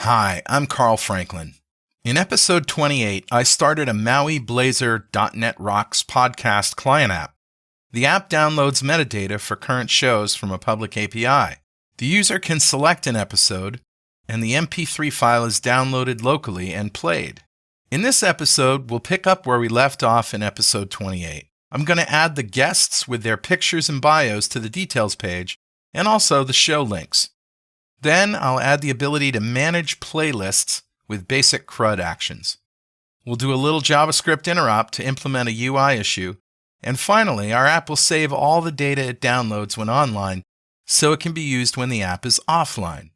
Hi, I'm Carl Franklin. In episode 28, I started a MAUI Blazor .NET Rocks podcast client app. The app downloads metadata for current shows from a public API. The user can select an episode, and the MP3 file is downloaded locally and played. In this episode, we'll pick up where we left off in episode 28. I'm going to add the guests with their pictures and bios to the details page, and also the show links. Then I'll add the ability to manage playlists with basic CRUD actions. We'll do a little JavaScript interop to implement a UI issue. And finally, our app will save all the data it downloads when online, so it can be used when the app is offline.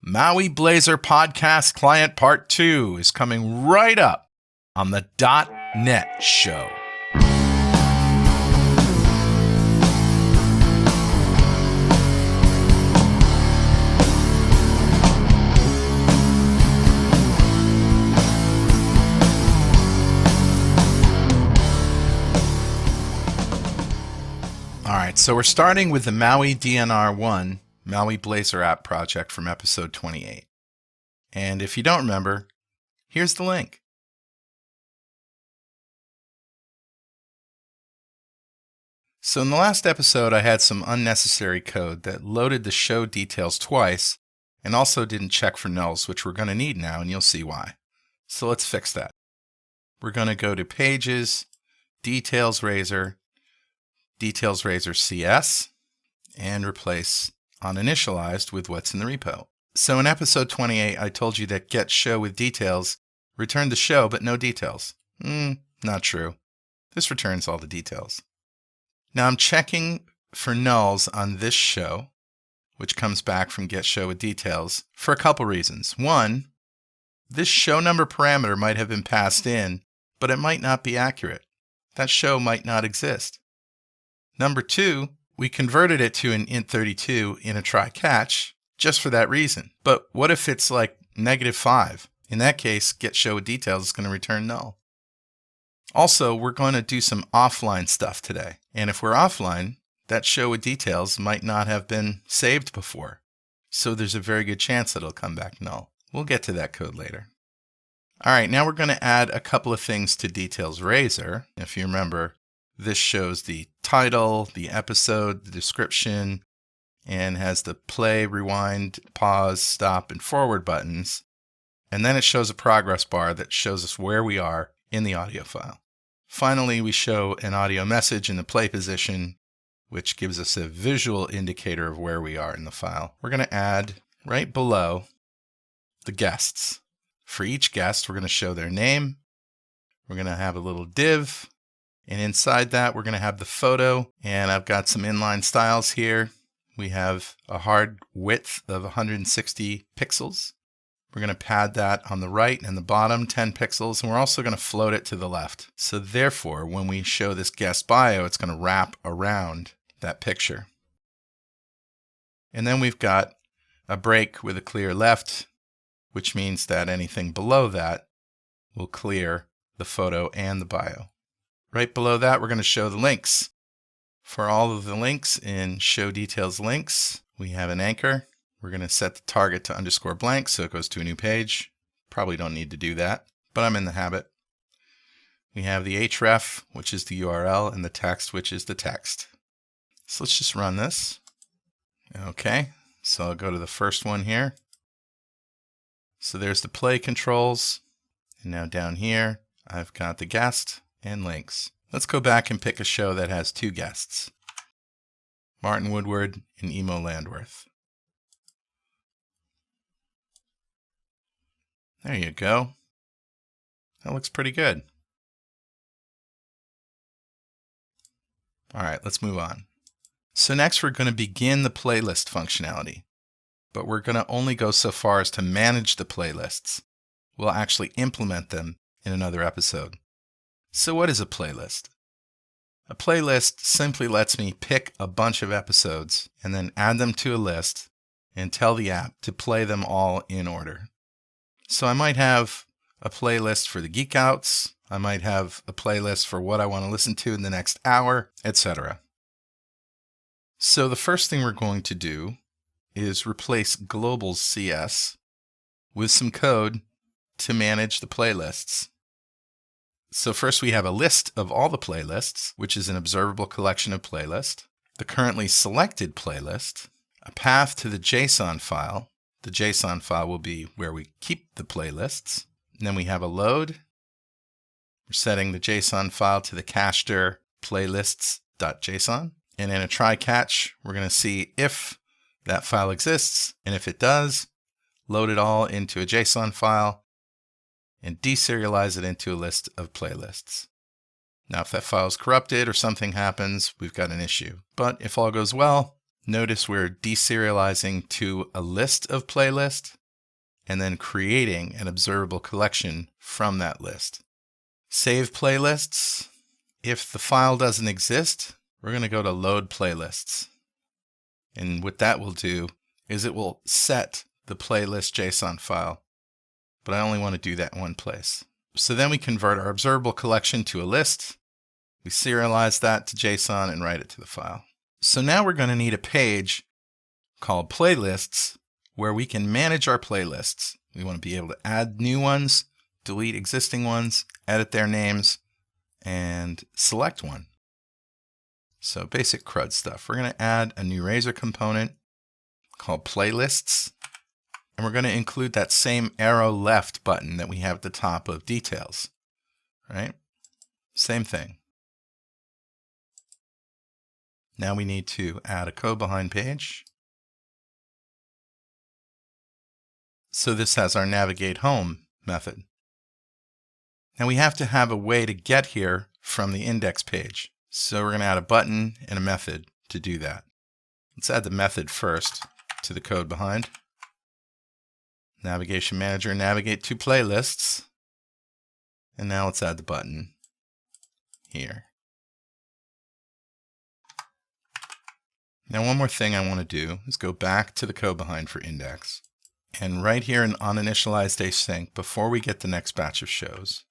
MAUI Blazor Podcast Client Part 2 is coming right up on the .NET Show. Alright, so we're starting with the MAUI DNR1 MAUI Blazor app project from episode 28. And if you don't remember, here's the link. So in the last episode, I had some unnecessary code that loaded the show details twice and also didn't check for nulls, which we're going to need now, and you'll see why. So let's fix that. We're going to go to Pages, Details Razor CS, and replace uninitialized with what's in the repo. So in episode 28, I told you that get show with details returned the show but no details. Not true. This returns all the details. Now I'm checking for nulls on this show, which comes back from get show with details, for a couple reasons. One, this show number parameter might have been passed in, but it might not be accurate. That show might not exist. Number two, we converted it to an int32 in a try catch just for that reason. But what if it's like -5? In that case, get show with details is going to return null. Also, we're going to do some offline stuff today. And if we're offline, that show with details might not have been saved before. So there's a very good chance that it'll come back null. We'll get to that code later. All right, now we're going to add a couple of things to Details Razor. If you remember, this shows the title, the episode, the description, and has the play, rewind, pause, stop, and forward buttons. And then it shows a progress bar that shows us where we are in the audio file. Finally, we show an audio message in the play position, which gives us a visual indicator of where we are in the file. We're going to add right below the guests. For each guest, we're going to show their name. We're going to have a little div. And inside that, we're going to have the photo, and I've got some inline styles here. We have a hard width of 160 pixels. We're going to pad that on the right and the bottom, 10 pixels, and we're also going to float it to the left. So therefore, when we show this guest bio, it's going to wrap around that picture. And then we've got a break with a clear left, which means that anything below that will clear the photo and the bio. Right below that, we're going to show the links. For all of the links in Show Details Links, we have an anchor. We're going to set the target to _blank so it goes to a new page. Probably don't need to do that, but I'm in the habit. We have the href, which is the URL, and the text, which is the text. So let's just run this. Okay, so I'll go to the first one here. So there's the play controls. And now down here, I've got the guest and links. Let's go back and pick a show that has two guests. Martin Woodward and Emo Landworth. There you go. That looks pretty good. All right, let's move on. So next we're going to begin the playlist functionality, but we're going to only go so far as to manage the playlists. We'll actually implement them in another episode. So what is a playlist? A playlist simply lets me pick a bunch of episodes and then add them to a list and tell the app to play them all in order. So I might have a playlist for the Geek Outs, I might have a playlist for what I want to listen to in the next hour, etc. So the first thing we're going to do is replace Globals.cs with some code to manage the playlists. So first we have a list of all the playlists, which is an observable collection of playlists, the currently selected playlist, a path to the JSON file. The JSON file will be where we keep the playlists. And then we have a load. We're setting the JSON file to the cacher playlists.json. And in a try catch, we're going to see if that file exists. And if it does, load it all into a JSON file and deserialize it into a list of playlists. Now, if that file is corrupted or something happens, we've got an issue. But if all goes well, notice we're deserializing to a list of playlists and then creating an observable collection from that list. Save playlists. If the file doesn't exist, we're going to go to load playlists. And what that will do is it will set the playlist JSON file. But I only want to do that in one place. So then we convert our observable collection to a list. We serialize that to JSON and write it to the file. So now we're going to need a page called playlists where we can manage our playlists. We want to be able to add new ones, delete existing ones, edit their names, and select one. So basic CRUD stuff. We're going to add a new Razor component called playlists. And we're going to include that same arrow left button that we have at the top of details, right? Same thing. Now we need to add a code behind page. So this has our navigate home method. Now we have to have a way to get here from the index page. So we're going to add a button and a method to do that. Let's add the method first to the code behind. Navigation Manager, navigate to playlists. And now let's add the button here. Now one more thing I want to do is go back to the code behind for index. And right here in onInitialized async, before we get the next batch of shows,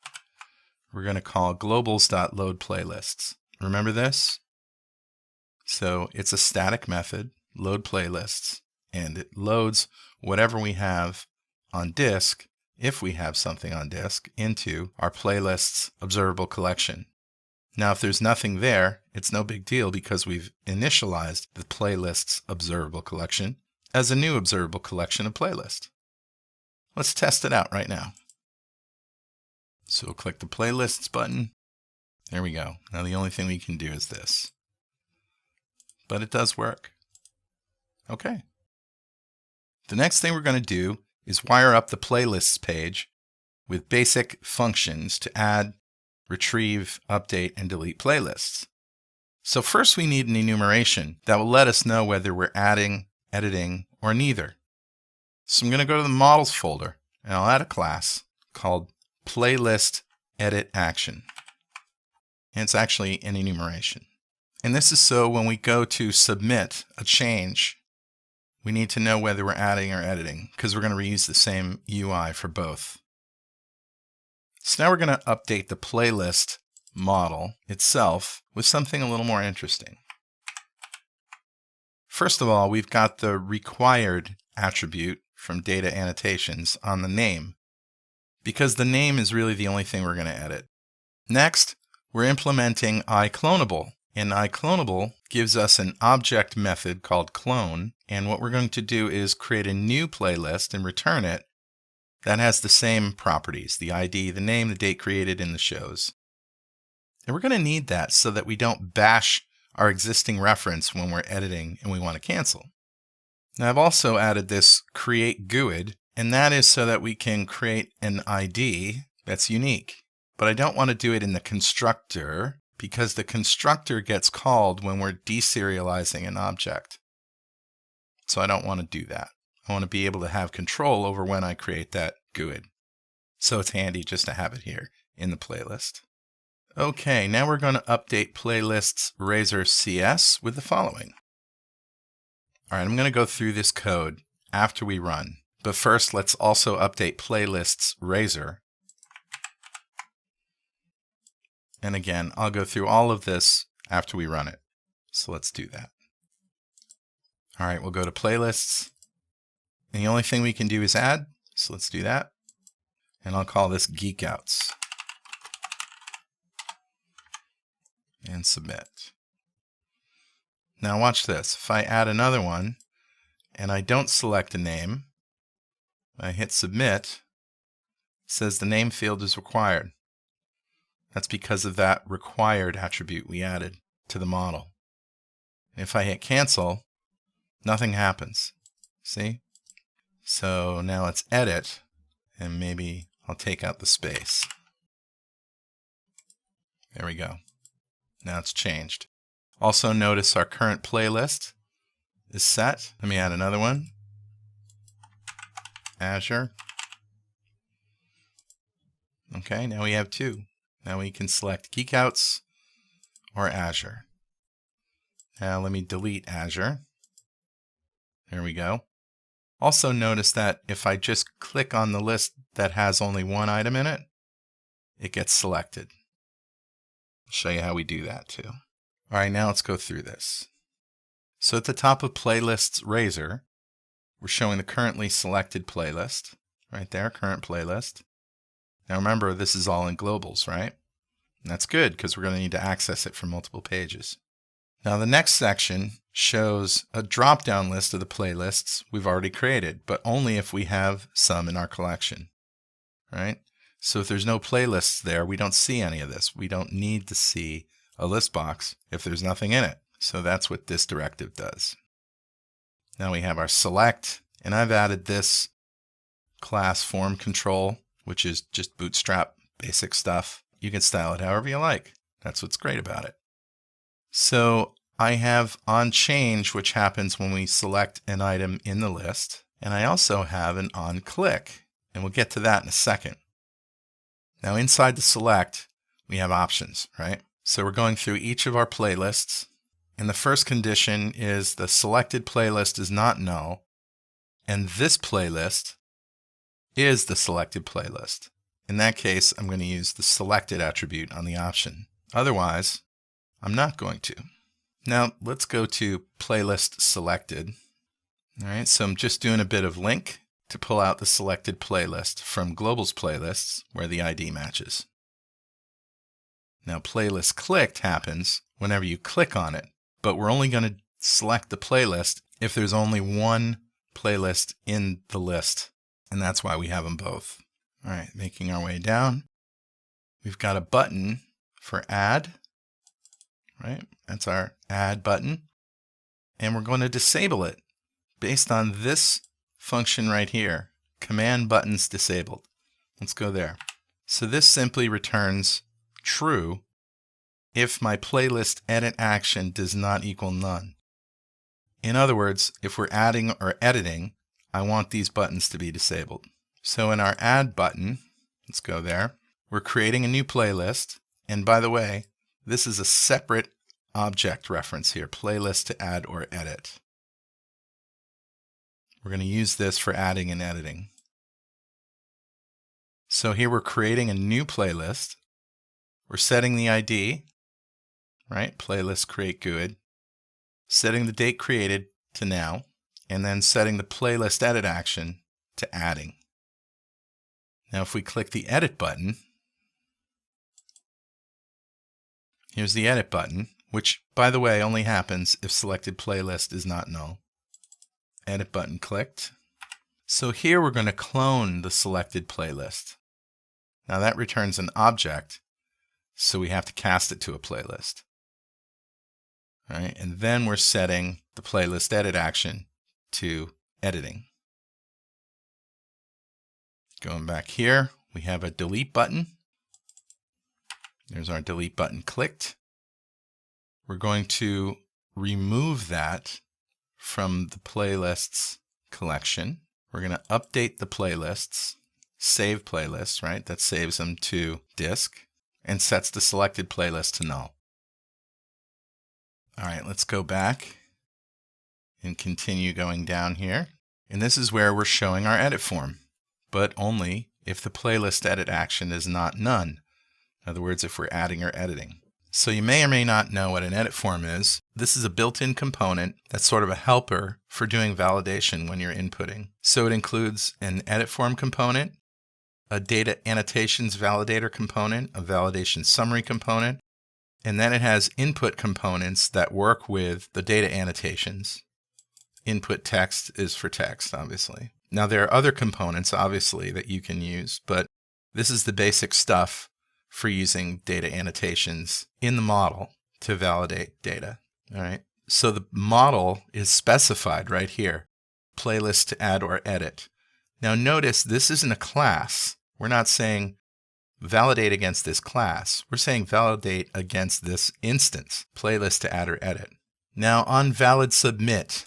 we're going to call Globals.loadPlaylists. Remember this? So it's a static method, load playlists, and it loads whatever we have on disk, if we have something on disk, into our playlists observable collection. Now, if there's nothing there, it's no big deal because we've initialized the playlists observable collection as a new observable collection of playlists. Let's test it out right now. So we'll click the playlists button. There we go. Now the only thing we can do is this. But it does work. Okay. The next thing we're going to do is wire up the playlists page with basic functions to add, retrieve, update, and delete playlists. So first we need an enumeration that will let us know whether we're adding, editing, or neither. So I'm going to go to the models folder and I'll add a class called playlist edit action. And it's actually an enumeration. And this is so when we go to submit a change, we need to know whether we're adding or editing because we're going to reuse the same UI for both. So now we're going to update the playlist model itself with something a little more interesting. First of all, we've got the required attribute from data annotations on the name because the name is really the only thing we're going to edit. Next, we're implementing iClonable. And iClonable gives us an object method called clone. And what we're going to do is create a new playlist and return it that has the same properties, the ID, the name, the date created, and the shows. And we're going to need that so that we don't bash our existing reference when we're editing and we want to cancel. Now I've also added this create GUID, and that is so that we can create an ID that's unique. But I don't want to do it in the constructor because the constructor gets called when we're deserializing an object. So I don't want to do that. I want to be able to have control over when I create that GUID. So it's handy just to have it here in the playlist. Okay, now we're going to update playlists Razor CS with the following. All right, I'm going to go through this code after we run. But first, let's also update playlists Razor. And again, I'll go through all of this after we run it. So let's do that. All right, we'll go to playlists. And the only thing we can do is add. So let's do that. And I'll call this Geek Outs. And submit. Now watch this. If I add another one and I don't select a name, I hit submit, it says the name field is required. That's because of that required attribute we added to the model. If I hit cancel, nothing happens. See? So now let's edit, and maybe I'll take out the space. There we go. Now it's changed. Also notice our current playlist is set. Let me add another one. Azure. Okay, now we have two. Now we can select Geek Outs or Azure. Now let me delete Azure. There we go. Also notice that if I just click on the list that has only one item in it, it gets selected. I'll show you how we do that too. All right, now let's go through this. So at the top of Playlists Razor, we're showing the currently selected playlist. Right there, current playlist. Now remember, this is all in globals, right? And that's good because we're going to need to access it from multiple pages. Now the next section shows a drop-down list of the playlists we've already created, but only if we have some in our collection, right? So if there's no playlists there, we don't see any of this. We don't need to see a list box if there's nothing in it. So that's what this directive does. Now we have our select, and I've added this class form control, which is just bootstrap basic stuff. You can style it however you like. That's what's great about it. So I have onChange, which happens when we select an item in the list. And I also have an onClick, and we'll get to that in a second. Now inside the select, we have options, right? So we're going through each of our playlists. And the first condition is the selected playlist is not null. And this playlist is the selected playlist. In that case, I'm going to use the selected attribute on the option. Otherwise, I'm not going to. Now let's go to playlist selected. All right, so I'm just doing a bit of link to pull out the selected playlist from Globals playlists where the ID matches. Now playlist clicked happens whenever you click on it, but we're only going to select the playlist if there's only one playlist in the list, and that's why we have them both. All right, making our way down. We've got a button for add, right? That's our add button. And we're going to disable it based on this function right here, command buttons disabled. Let's go there. So this simply returns true if my playlist edit action does not equal none. In other words, if we're adding or editing, I want these buttons to be disabled. So in our add button, let's go there, we're creating a new playlist. And by the way, this is a separate object reference here, playlist to add or edit. We're going to use this for adding and editing. So here we're creating a new playlist. We're setting the ID, right? Playlist create GUID. Setting the date created to now, and then setting the playlist edit action to adding. Now if we click the edit button, here's the edit button, which by the way only happens if selected playlist is not null. Edit button clicked. So here we're going to clone the selected playlist. Now that returns an object, so we have to cast it to a playlist. All right, and then we're setting the playlist edit action to editing. Going back here, we have a delete button. There's our delete button clicked. We're going to remove that from the playlists collection. We're going to update the playlists, save playlists, right? That saves them to disk and sets the selected playlist to null. All right, let's go back and continue going down here. And this is where we're showing our edit form, but only if the playlist edit action is not none. In other words, if we're adding or editing. So you may or may not know what an edit form is. This is a built-in component that's sort of a helper for doing validation when you're inputting. So it includes an edit form component, a data annotations validator component, a validation summary component, and then it has input components that work with the data annotations. Input text is for text, obviously. Now there are other components, obviously, that you can use, but this is the basic stuff for using data annotations in the model to validate data. All right. So the model is specified right here, playlist to add or edit. Now notice this isn't a class. We're not saying validate against this class. We're saying validate against this instance, playlist to add or edit. Now on valid submit,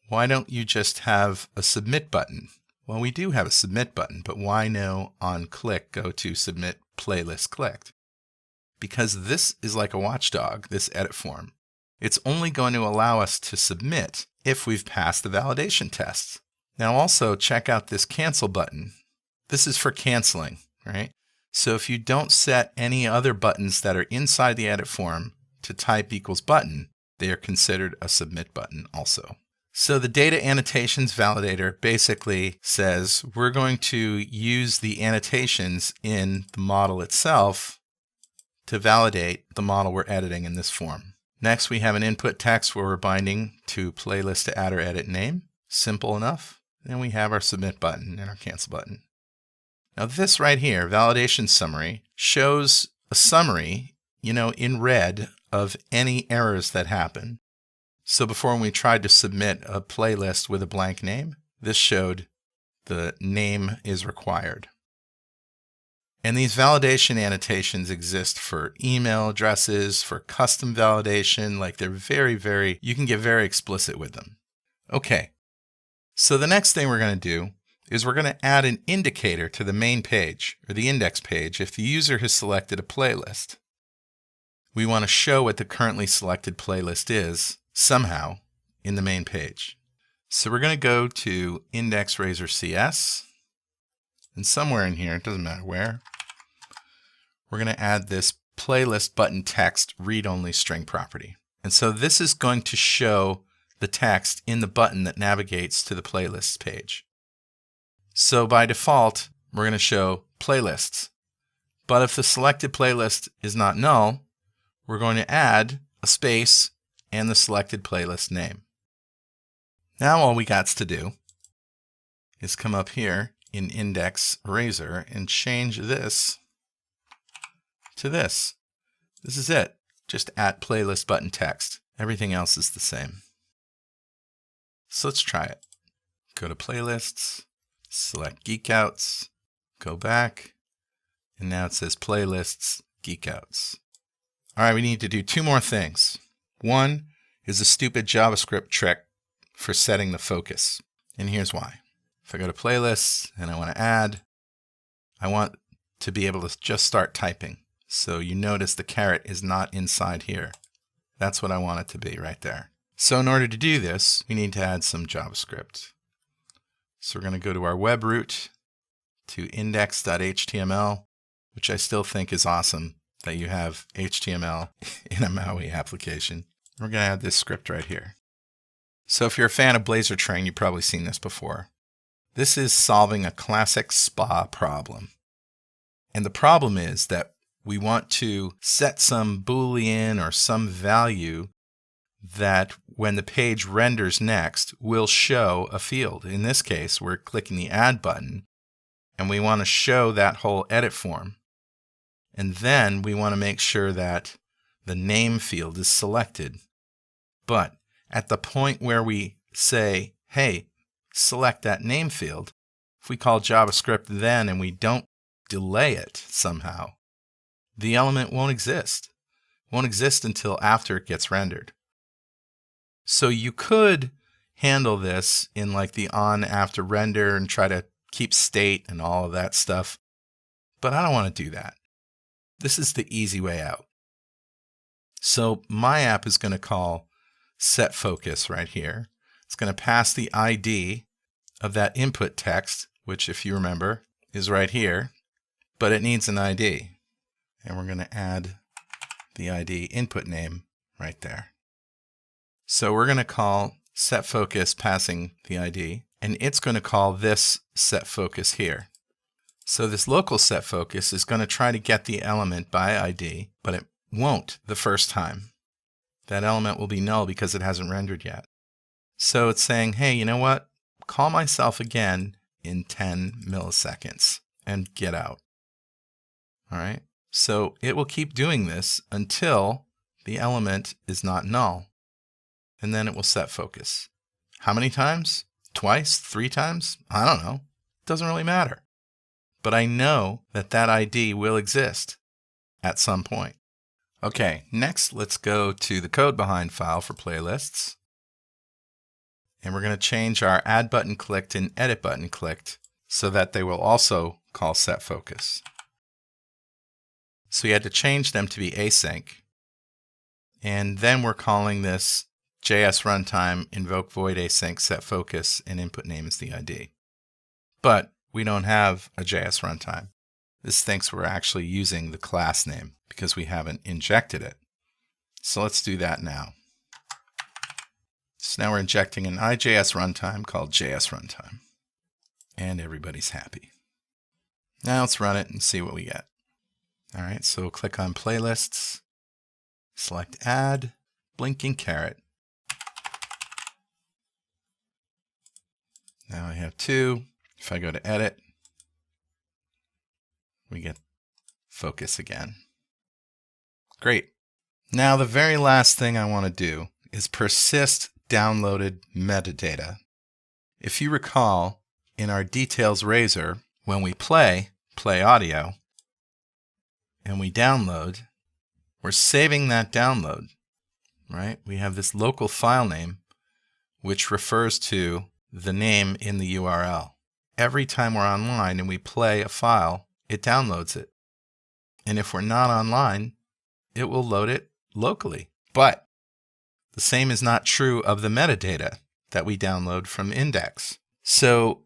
why don't you just have a submit button? Well, we do have a submit button, but why no on click go to submit playlist clicked? Because this is like a watchdog, this edit form. It's only going to allow us to submit if we've passed the validation tests. Now also check out this cancel button. This is for canceling, right? So if you don't set any other buttons that are inside the edit form to type equals button, they are considered a submit button also. So the data annotations validator basically says we're going to use the annotations in the model itself to validate the model we're editing in this form. Next, we have an input text where we're binding to playlist to add or edit name. Simple enough. Then we have our submit button and our cancel button. Now this right here, validation summary, shows a summary, in red of any errors that happen. So before when we tried to submit a playlist with a blank name, this showed the name is required. And these validation annotations exist for email addresses, for custom validation, like they're you can get very explicit with them. Okay, so the next thing we're going to do is we're going to add an indicator to the main page or the index page if the user has selected a playlist. We want to show what the currently selected playlist is somehow in the main page. So we're going to go to index.razor.cs, and somewhere in here, it doesn't matter where, we're going to add this playlist button text read-only string property. And so this is going to show the text in the button that navigates to the playlists page. So by default, we're going to show playlists. But if the selected playlist is not null, we're going to add a space and the selected playlist name. Now all we got to do is come up here in index.razor and change this to this. This is it. Just at playlist button text. Everything else is the same. So let's try it. Go to playlists, select Geekouts, go back, and now it says playlists, Geekouts. All right, we need to do two more things. One is a stupid JavaScript trick for setting the focus. And here's why. If I go to playlists and I want to add, I want to be able to just start typing. So you notice the caret is not inside here. That's what I want it to be right there. So in order to do this, we need to add some JavaScript. So we're going to go to our web root to index.html, which I still think is awesome that you have HTML in a MAUI application. We're going to add this script right here. So if you're a fan of Blazor Train, you've probably seen this before. This is solving a classic SPA problem. And the problem is that we want to set some Boolean or some value that when the page renders next will show a field. In this case, we're clicking the add button and we want to show that whole edit form. And then we want to make sure that the name field is selected. But at the point where we say, hey, select that name field, if we call JavaScript then and we don't delay it somehow, the element won't exist. It won't exist until after it gets rendered. So you could handle this in like the on after render and try to keep state and all of that stuff. But I don't want to do that. This is the easy way out. So my app is going to call SetFocus right here. It's going to pass the ID of that input text, which if you remember is right here, but it needs an ID. And we're going to add the ID input name right there. So we're going to call SetFocus passing the ID, and it's going to call this SetFocus here. So this local SetFocus is going to try to get the element by ID, but it won't the first time. That element will be null because it hasn't rendered yet. So it's saying, hey, you know what? Call myself again in 10 milliseconds and get out. All right. So it will keep doing this until the element is not null. And then it will set focus. How many times? Twice? 3 times? I don't know. It doesn't really matter. But I know that that ID will exist at some point. Okay, next let's go to the code behind file for playlists. And we're going to change our add button clicked and edit button clicked so that they will also call SetFocus. So we had to change them to be async. And then we're calling this JS runtime invoke void async SetFocus and input name is the ID. But we don't have a JS runtime. This thinks we're actually using the class name because we haven't injected it. So let's do that now. So now we're injecting an IJS runtime called JS runtime. And everybody's happy. Now let's run it and see what we get. All right, so click on playlists, select add, blinking caret. Now I have 2. If I go to edit, we get focus again. Great. Now the very last thing I want to do is persist downloaded metadata. If you recall, in our details razor, when we play audio, and we download, we're saving that download, right? We have this local file name, which refers to the name in the URL. Every time we're online and we play a file, it downloads it. And if we're not online, it will load it locally. But the same is not true of the metadata that we download from index. So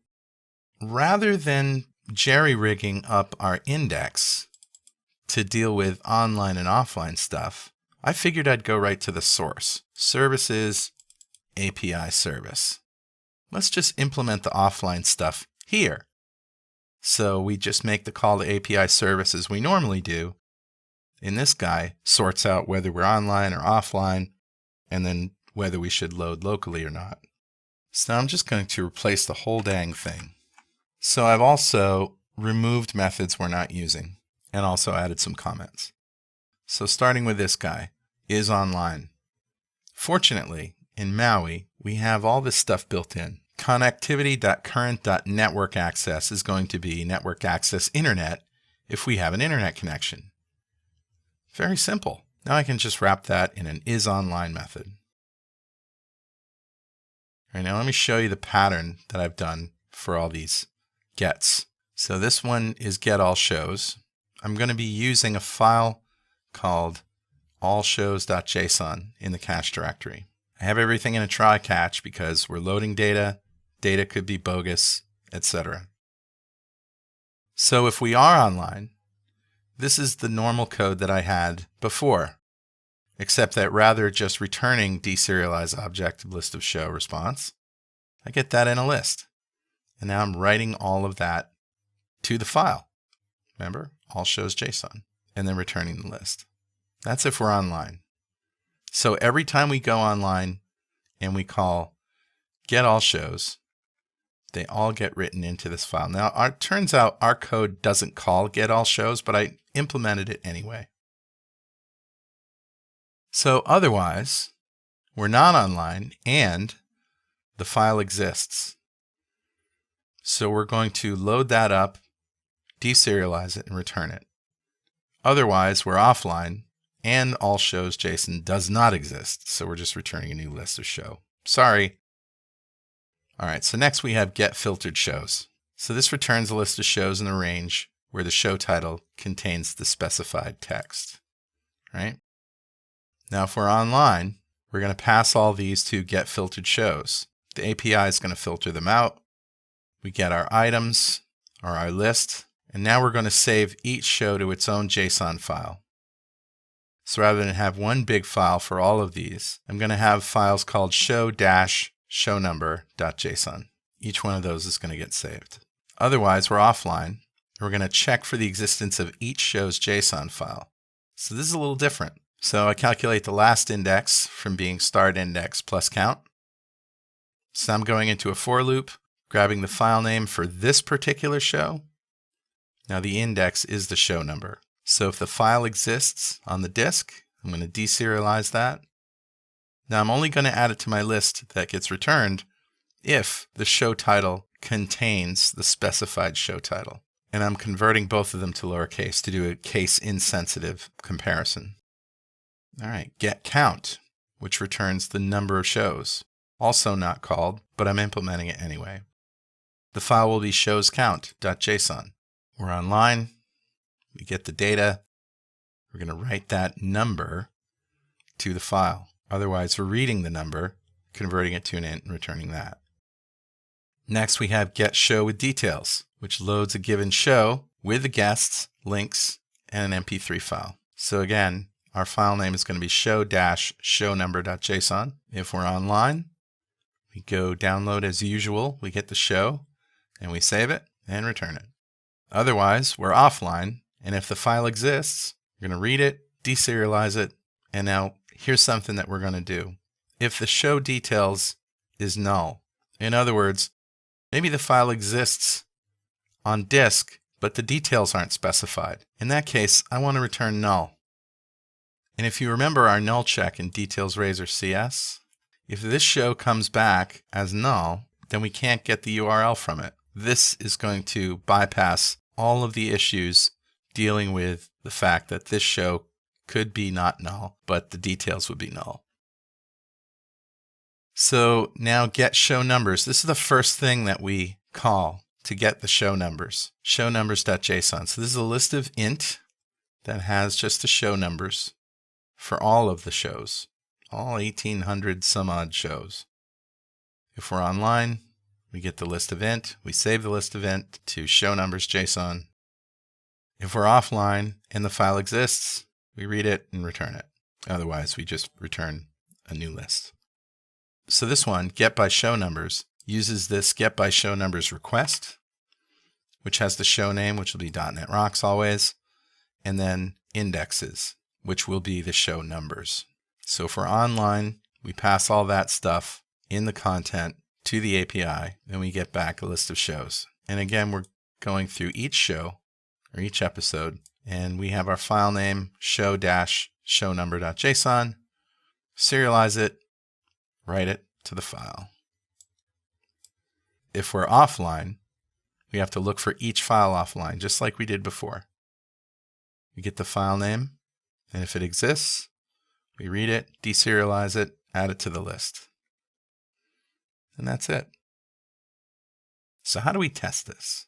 rather than jerry-rigging up our index to deal with online and offline stuff, I figured I'd go right to the source. Services, API service. Let's just implement the offline stuff here. So we just make the call to API service as we normally do. And this guy sorts out whether we're online or offline, and then whether we should load locally or not. So now I'm just going to replace the whole dang thing. So I've also removed methods we're not using and also added some comments. So starting with this guy, is online. Fortunately, in MAUI, we have all this stuff built in. Connectivity.current.network access is going to be network access internet if we have an internet connection. Very simple. Now I can just wrap that in an isOnline method. All right, now let me show you the pattern that I've done for all these gets. So this one is getAllShows. I'm going to be using a file called allshows.json in the cache directory. I have everything in a try catch because we're loading data, data could be bogus, etc. So if we are online, this is the normal code that I had before, except that rather just returning deserialized object list of show response, I get that in a list. And now I'm writing all of that to the file. Remember, allshows.json, and then returning the list. That's if we're online. So every time we go online and we call getAllShows, they all get written into this file. Now, it turns out our code doesn't call getAllShows, but I implemented it anyway. So otherwise, we're not online and the file exists. So we're going to load that up, deserialize it, and return it. Otherwise, we're offline and allshows.json does not exist. So we're just returning a new list of show. Sorry. All right, so next we have getFilteredShows. So this returns a list of shows in the range where the show title contains the specified text, right? Now, if we're online, we're going to pass all these to getFilteredShows. The API is going to filter them out. We get our items or our list, and now we're going to save each show to its own JSON file. So rather than have one big file for all of these, I'm going to have files called show-shownumber.json. Each one of those is going to get saved. Otherwise, we're offline. We're going to check for the existence of each show's JSON file. So this is a little different. So I calculate the last index from being start index plus count. So I'm going into a for loop, grabbing the file name for this particular show. Now the index is the show number. So if the file exists on the disk, I'm going to deserialize that. Now I'm only going to add it to my list that gets returned if the show title contains the specified show title. And I'm converting both of them to lowercase to do a case-insensitive comparison. All right, get count, which returns the number of shows. Also not called, but I'm implementing it anyway. The file will be showscount.json. We're online. We get the data. We're going to write that number to the file. Otherwise, we're reading the number, converting it to an int, and returning that. Next, we have get show with details, which loads a given show with the guests, links, and an MP3 file. So again, our file name is going to be show-shownumber.json. If we're online, we go download as usual. We get the show, and we save it and return it. Otherwise, we're offline, and if the file exists, we're going to read it, deserialize it, and now here's something that we're going to do. If the show details is null, in other words, maybe the file exists on disk, but the details aren't specified. In that case, I want to return null. And if you remember our null check in Details Razor CS, if this show comes back as null, then we can't get the URL from it. This is going to bypass all of the issues dealing with the fact that this show could be not null, but the details would be null. So now get show numbers. This is the first thing that we call to get the show numbers. Show numbers.json. So this is a list of int that has just the show numbers for all of the shows, all 1,800 some odd shows. If we're online, we get the list of int. We save the list of int to show numbers.json. If we're offline and the file exists, we read it and return it. Otherwise, we just return a new list. So this one, get by show numbers, uses this get by show numbers request, which has the show name, which will be .NET Rocks always, and then indexes, which will be the show numbers. So if we're online, we pass all that stuff in the content to the API, and we get back a list of shows. And again, we're going through each show or each episode, and we have our file name show-shownumber.json, serialize it, write it to the file. If we're offline, we have to look for each file offline, just like we did before. We get the file name, and if it exists, we read it, deserialize it, add it to the list. And that's it. So how do we test this?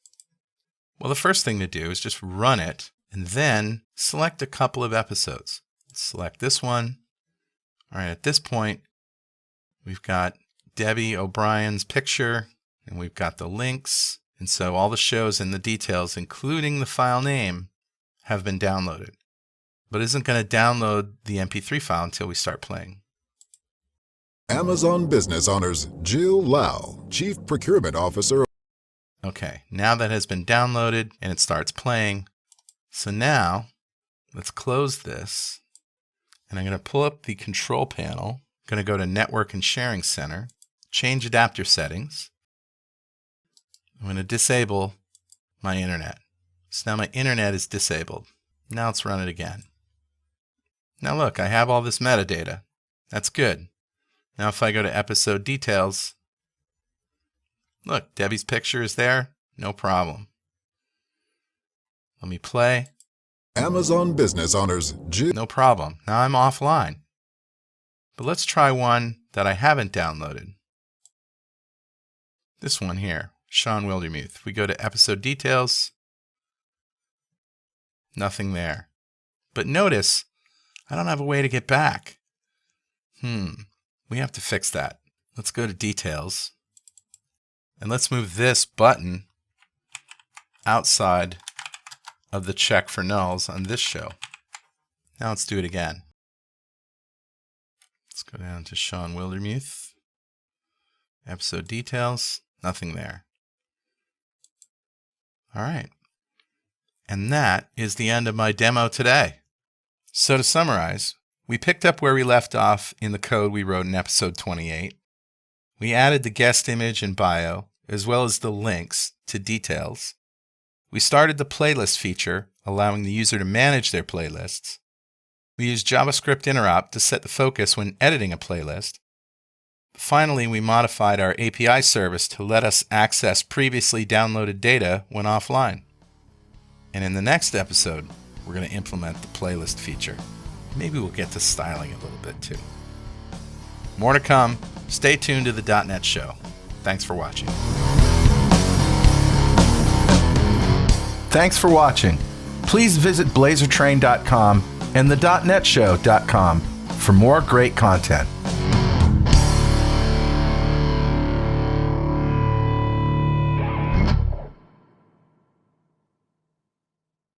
Well, the first thing to do is just run it, and then select a couple of episodes. Select this one. All right, at this point, we've got Debbie O'Brien's picture, and we've got the links. And so all the shows and the details, including the file name, have been downloaded. But it isn't going to download the MP3 file until we start playing. Amazon Business Honors Jill Lau, Chief Procurement Officer. Okay, now that has been downloaded and it starts playing. So now, let's close this. And I'm going to pull up the control panel. I'm going to go to Network and Sharing Center, change adapter settings. I'm going to disable my internet. So now my internet is disabled. Now let's run it again. Now look, I have all this metadata. That's good. Now if I go to episode details, look, Debbie's picture is there. No problem. Let me play. Amazon Business Honors Jill. No problem. Now I'm offline. But let's try one that I haven't downloaded. This one here, Sean Wildermuth. If we go to episode details, nothing there. But notice, I don't have a way to get back. We have to fix that. Let's go to details. And let's move this button outside of the check for nulls on this show. Now let's do it again. Let's go down to Sean Wildermuth. Episode details, nothing there. All right. And that is the end of my demo today. So to summarize, we picked up where we left off in the code we wrote in episode 28. We added the guest image and bio, as well as the links to details. We started the playlist feature, allowing the user to manage their playlists. We used JavaScript interop to set the focus when editing a playlist. Finally, we modified our API service to let us access previously downloaded data when offline. And in the next episode, we're going to implement the playlist feature. Maybe we'll get to styling a little bit too. More to come. Stay tuned to the .NET Show. Thanks for watching. Thanks for watching. Please visit blazortrain.com and the .NETshow.com for more great content.